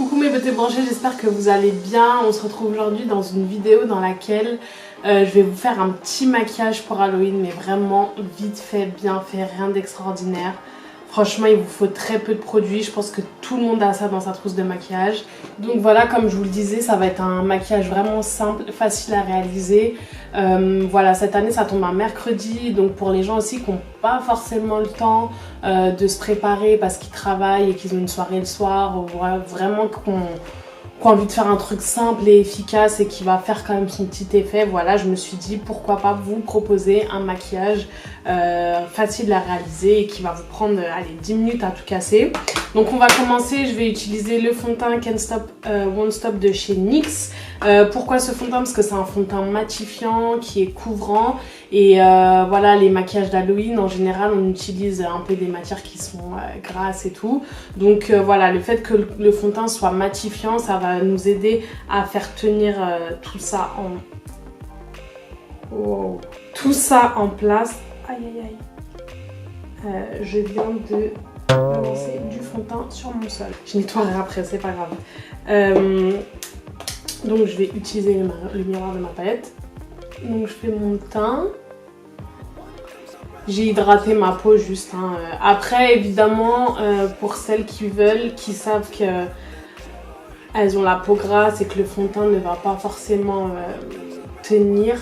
Coucou mes beautés branchées, j'espère que vous allez bien. On se retrouve aujourd'hui dans une vidéo dans laquelle je vais vous faire un petit maquillage pour Halloween, mais vraiment vite fait, bien fait, rien d'extraordinaire. Franchement, il vous faut très peu de produits. Je pense que tout le monde a ça dans sa trousse de maquillage. Donc voilà, comme je vous le disais, ça va être un maquillage vraiment simple, facile à réaliser. Voilà, cette année, ça tombe un mercredi. Donc pour les gens aussi qui n'ont pas forcément le temps de se préparer parce qu'ils travaillent et qu'ils ont une soirée le soir, ou vraiment qui ont envie de faire un truc simple et efficace et qui va faire quand même son petit effet, voilà, je me suis dit pourquoi pas vous proposer un maquillage facile à réaliser et qui va vous prendre allez, 10 minutes à tout casser. Donc on va commencer, je vais utiliser le fond de teint Can't Stop Won't Stop de chez NYX. Pourquoi ce fond de teint? Parce que c'est un fond de teint matifiant qui est couvrant et voilà, les maquillages d'Halloween en général on utilise un peu des matières qui sont grasses et tout. Donc voilà, le fait que le fond de teint soit matifiant, ça va nous aider à faire tenir tout ça en place. Aïe aïe aïe. Je viens de balancer du fond de teint sur mon sol. Je nettoierai après, c'est pas grave. Donc je vais utiliser le miroir de ma palette. Donc je fais mon teint. J'ai hydraté ma peau juste. Hein. Après évidemment pour celles qui veulent, qui savent que elles ont la peau grasse et que le fond de teint ne va pas forcément tenir,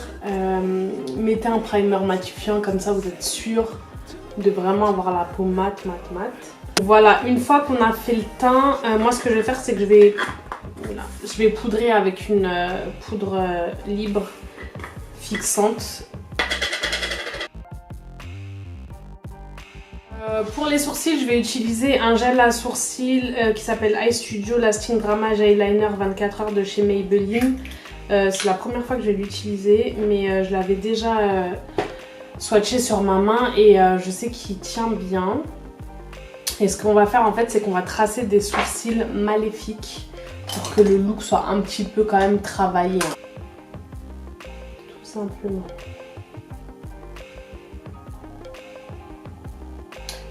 mettez un primer matifiant, comme ça vous êtes sûr de vraiment avoir la peau mate. Voilà, une fois qu'on a fait le teint, moi ce que je vais faire c'est que je vais poudrer avec une poudre libre fixante. Pour les sourcils, je vais utiliser un gel à sourcils qui s'appelle Eye Studio Lasting Dramage Eyeliner 24 heures de chez Maybelline. C'est la première fois que je vais l'utiliser, mais je l'avais déjà swatché sur ma main et je sais qu'il tient bien. Et ce qu'on va faire en fait, c'est qu'on va tracer des sourcils maléfiques pour que le look soit un petit peu quand même travaillé. Tout simplement.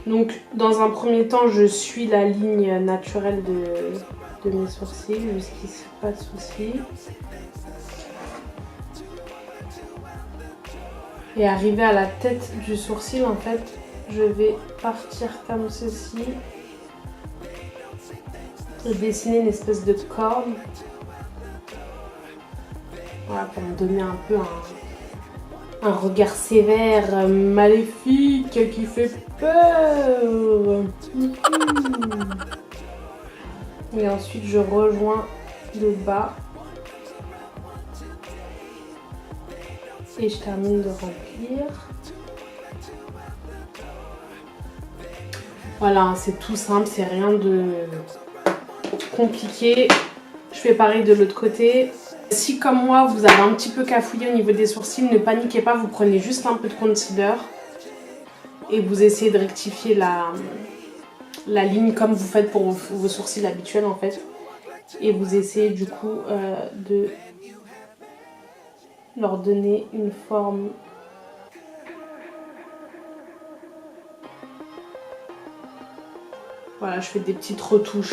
Donc dans un premier temps, je suis la ligne naturelle de mes sourcils, jusqu'ici pas de soucis. Et arrivé à la tête du sourcil, en fait, je vais partir comme ceci et dessiner une espèce de corne. Voilà, pour me donner un peu un regard sévère, maléfique, qui fait peur. Et ensuite, je rejoins le bas. Et je termine de remplir. Voilà, c'est tout simple, c'est rien de compliqué. Je fais pareil de l'autre côté. Si comme moi vous avez un petit peu cafouillé au niveau des sourcils, ne paniquez pas, vous prenez juste un peu de concealer et vous essayez de rectifier la ligne comme vous faites pour vos sourcils habituels en fait. Et vous essayez du coup de leur donner une forme voilà, je fais des petites retouches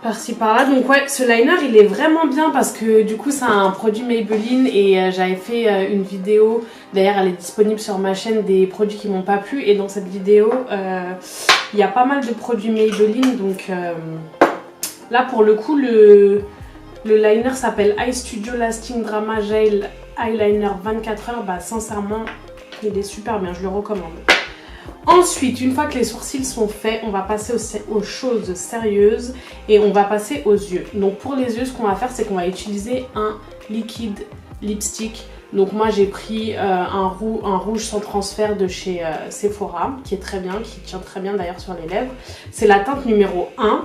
par-ci par-là. Donc ouais, ce liner il est vraiment bien parce que du coup c'est un produit Maybelline et j'avais fait une vidéo, d'ailleurs elle est disponible sur ma chaîne, des produits qui m'ont pas plu, et dans cette vidéo il y a pas mal de produits Maybelline. Donc là pour le coup le liner s'appelle Eye Studio Lasting Drama Gel Eyeliner 24 heures. Bah sincèrement il est super bien, je le recommande. Ensuite, une fois que les sourcils sont faits, on va passer aux choses sérieuses et on va passer aux yeux. Donc pour les yeux, ce qu'on va faire, c'est qu'on va utiliser un liquide lipstick. Donc moi j'ai pris un rouge sans transfert de chez Sephora, qui est très bien, qui tient très bien d'ailleurs sur les lèvres. C'est la teinte numéro 1.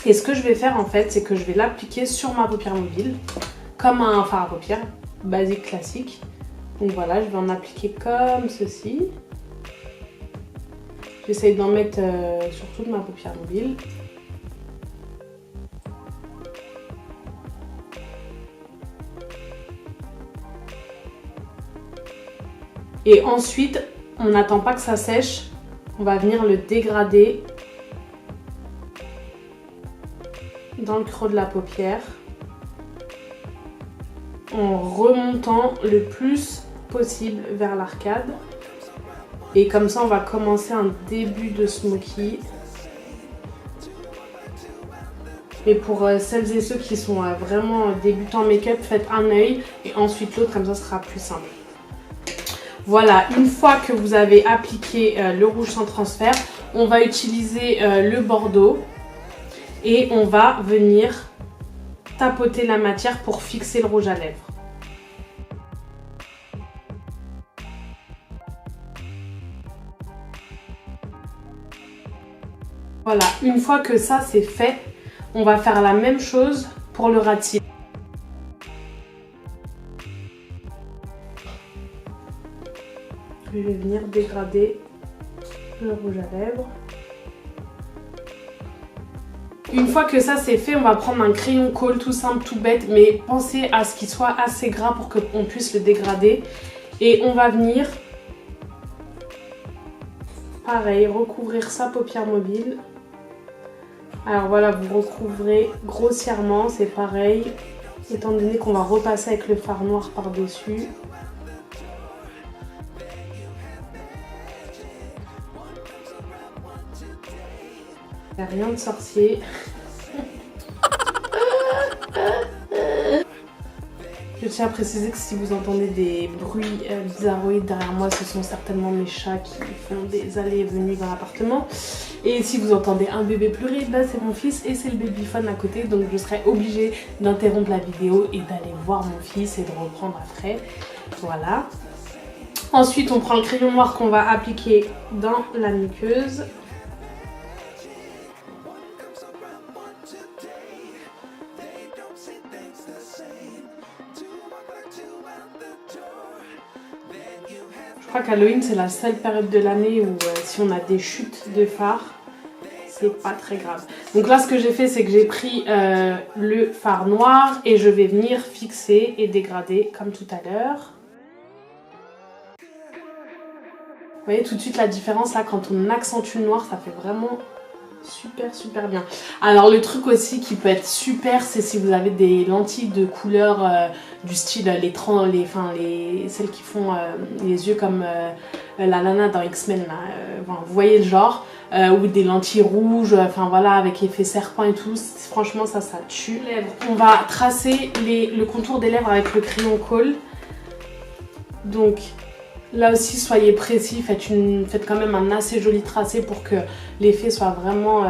Et ce que je vais faire en fait, c'est que je vais l'appliquer sur ma paupière mobile, comme un fard à paupières, basique classique. Donc voilà, je vais en appliquer comme ceci. J'essaye d'en mettre sur toute ma paupière mobile. Et ensuite, on n'attend pas que ça sèche. On va venir le dégrader dans le creux de la paupière en remontant le plus possible vers l'arcade. Et comme ça, on va commencer un début de smoky. Et pour celles et ceux qui sont vraiment débutants en make-up, faites un œil et ensuite l'autre, comme ça ce sera plus simple. Voilà, une fois que vous avez appliqué le rouge sans transfert, on va utiliser le bordeaux et on va venir tapoter la matière pour fixer le rouge à lèvres. Voilà, une fois que ça c'est fait, on va faire la même chose pour le ras de cils. Je vais venir dégrader le rouge à lèvres. Une fois que ça c'est fait, on va prendre un crayon colle tout simple, tout bête, mais pensez à ce qu'il soit assez gras pour qu'on puisse le dégrader. Et on va venir, pareil, recouvrir sa paupière mobile. Alors voilà, vous recouvrez grossièrement, c'est pareil, étant donné qu'on va repasser avec le fard noir par-dessus. Il n'y a rien de sorcier. Je tiens à préciser que si vous entendez des bruits bizarroïdes derrière moi, ce sont certainement mes chats qui font des allées et venues dans l'appartement. Et si vous entendez un bébé pleurer, bah c'est mon fils et c'est le babyphone à côté. Donc je serai obligée d'interrompre la vidéo et d'aller voir mon fils et de reprendre après. Voilà. Ensuite, on prend le crayon noir qu'on va appliquer dans la muqueuse. Je crois qu'Halloween c'est la seule période de l'année où si on a des chutes de fard, c'est pas très grave. Donc là ce que j'ai fait c'est que j'ai pris le fard noir et je vais venir fixer et dégrader comme tout à l'heure. Vous voyez tout de suite la différence là, quand on accentue le noir ça fait vraiment super bien. Alors le truc aussi qui peut être super, c'est si vous avez des lentilles de couleur du style celles qui font les yeux comme la nana dans X-Men là, vous voyez le genre, ou des lentilles rouges, enfin voilà, avec effet serpent et tout, franchement ça tue. On va tracer le contour des lèvres avec le crayon colle. Donc là aussi, soyez précis, faites quand même un assez joli tracé pour que l'effet soit vraiment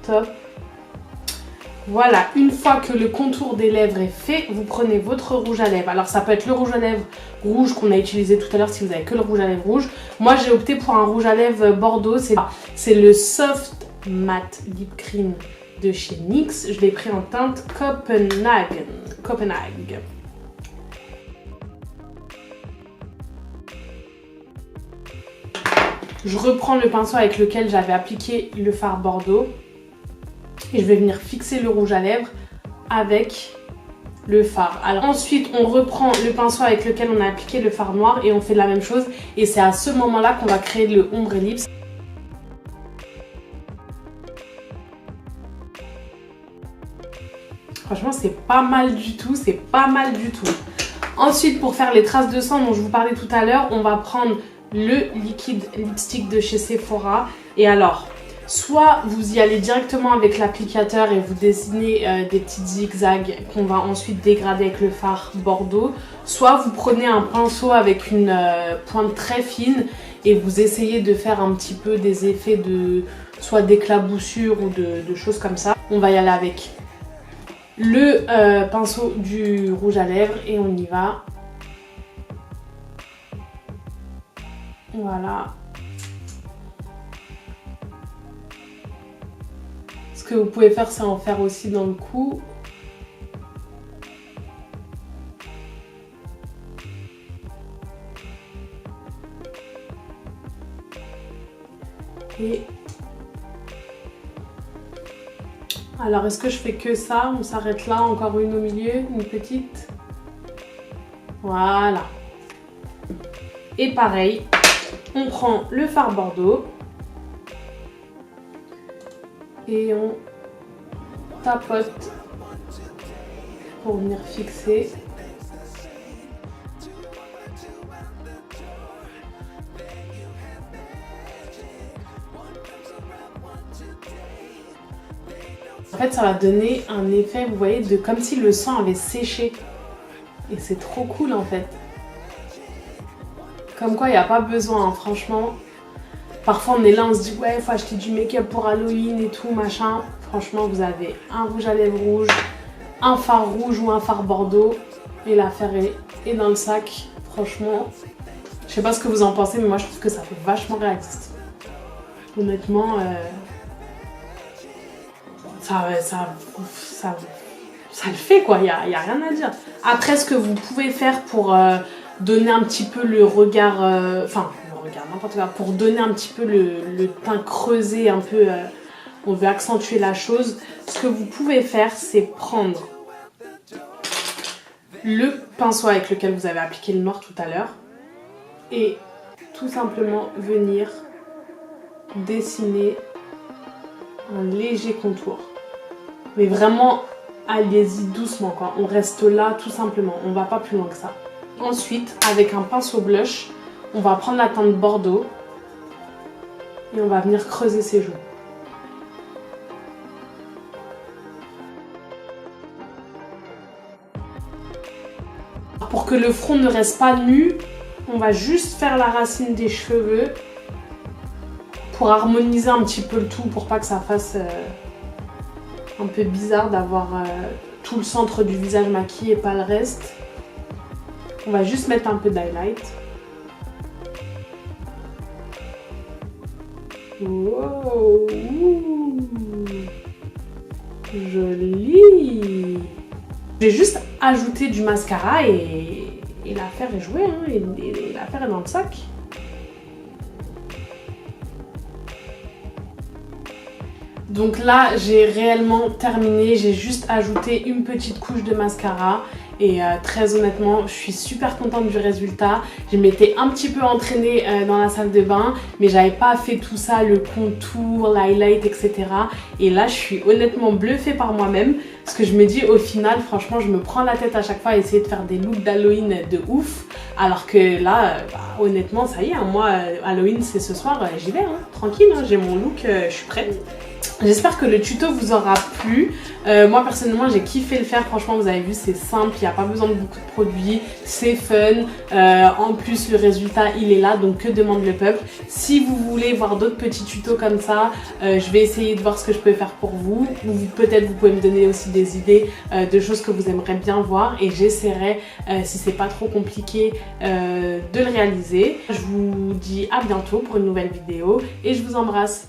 top. Voilà, une fois que le contour des lèvres est fait, vous prenez votre rouge à lèvres. Alors ça peut être le rouge à lèvres rouge qu'on a utilisé tout à l'heure si vous n'avez que le rouge à lèvres rouge. Moi j'ai opté pour un rouge à lèvres bordeaux, c'est le Soft Matte Lip Cream de chez NYX. Je l'ai pris en teinte Copenhagen. Je reprends le pinceau avec lequel j'avais appliqué le fard bordeaux et je vais venir fixer le rouge à lèvres avec le fard. Alors ensuite on reprend le pinceau avec lequel on a appliqué le fard noir et on fait la même chose et c'est à ce moment là qu'on va créer le ombre ellipse. Franchement c'est pas mal du tout, Ensuite pour faire les traces de sang dont je vous parlais tout à l'heure, on va prendre le liquide lipstick de chez Sephora. Et alors, soit vous y allez directement avec l'applicateur et vous dessinez des petits zigzags qu'on va ensuite dégrader avec le fard bordeaux, soit vous prenez un pinceau avec une pointe très fine et vous essayez de faire un petit peu des effets de soit d'éclaboussure ou de choses comme ça. On va y aller avec le pinceau du rouge à lèvres et on y va. Voilà. Ce que vous pouvez faire, c'est en faire aussi dans le cou. Et alors, est-ce que je fais que ça? On s'arrête là, encore une au milieu, une petite. Voilà. Et pareil. On prend le fard bordeaux et on tapote pour venir fixer. En fait, ça va donner un effet, vous voyez, de comme si le sang avait séché. Et c'est trop cool en fait. Comme quoi, il n'y a pas besoin, hein, franchement. Parfois, on est là, on se dit, ouais, il faut acheter du make-up pour Halloween et tout, machin. Franchement, vous avez un rouge à lèvres rouge, un fard rouge ou un fard bordeaux. Et l'affaire est dans le sac. Franchement, je sais pas ce que vous en pensez, mais moi, je trouve que ça fait vachement réaliste. Honnêtement, ça le fait quoi, il y a rien à dire. Après, ce que vous pouvez faire pour donner un petit peu le regard, n'importe quoi, pour donner un petit peu le teint creusé, un peu, on veut accentuer la chose, ce que vous pouvez faire, c'est prendre le pinceau avec lequel vous avez appliqué le noir tout à l'heure et tout simplement venir dessiner un léger contour. Mais vraiment, allez-y doucement quoi. On reste là tout simplement. On va pas plus loin que ça. Ensuite, avec un pinceau blush, on va prendre la teinte bordeaux et on va venir creuser ses joues. Pour que le front ne reste pas nu, on va juste faire la racine des cheveux pour harmoniser un petit peu le tout, pour pas que ça fasse un peu bizarre d'avoir tout le centre du visage maquillé et pas le reste. On va juste mettre un peu d'highlight. Wow, joli. J'ai juste ajouté du mascara et l'affaire est jouée, hein, et l'affaire est dans le sac. Donc là, j'ai réellement terminé, j'ai juste ajouté une petite couche de mascara et très honnêtement, je suis super contente du résultat. Je m'étais un petit peu entraînée dans la salle de bain, mais j'avais pas fait tout ça, le contour, l'highlight, etc. Et là, je suis honnêtement bluffée par moi-même parce que je me dis au final, franchement, je me prends la tête à chaque fois à essayer de faire des looks d'Halloween de ouf. Alors que là, honnêtement, ça y est, hein, moi, Halloween, c'est ce soir, j'y vais, hein, tranquille, hein, j'ai mon look, je suis prête. J'espère que le tuto vous aura plu. Moi personnellement j'ai kiffé le faire, franchement vous avez vu c'est simple, il n'y a pas besoin de beaucoup de produits, c'est fun, en plus le résultat il est là, donc que demande le peuple. Si vous voulez voir d'autres petits tutos comme ça, je vais essayer de voir ce que je peux faire pour vous, ou peut-être vous pouvez me donner aussi des idées de choses que vous aimeriez bien voir et j'essaierai, si c'est pas trop compliqué, de le réaliser. Je vous dis à bientôt pour une nouvelle vidéo et je vous embrasse.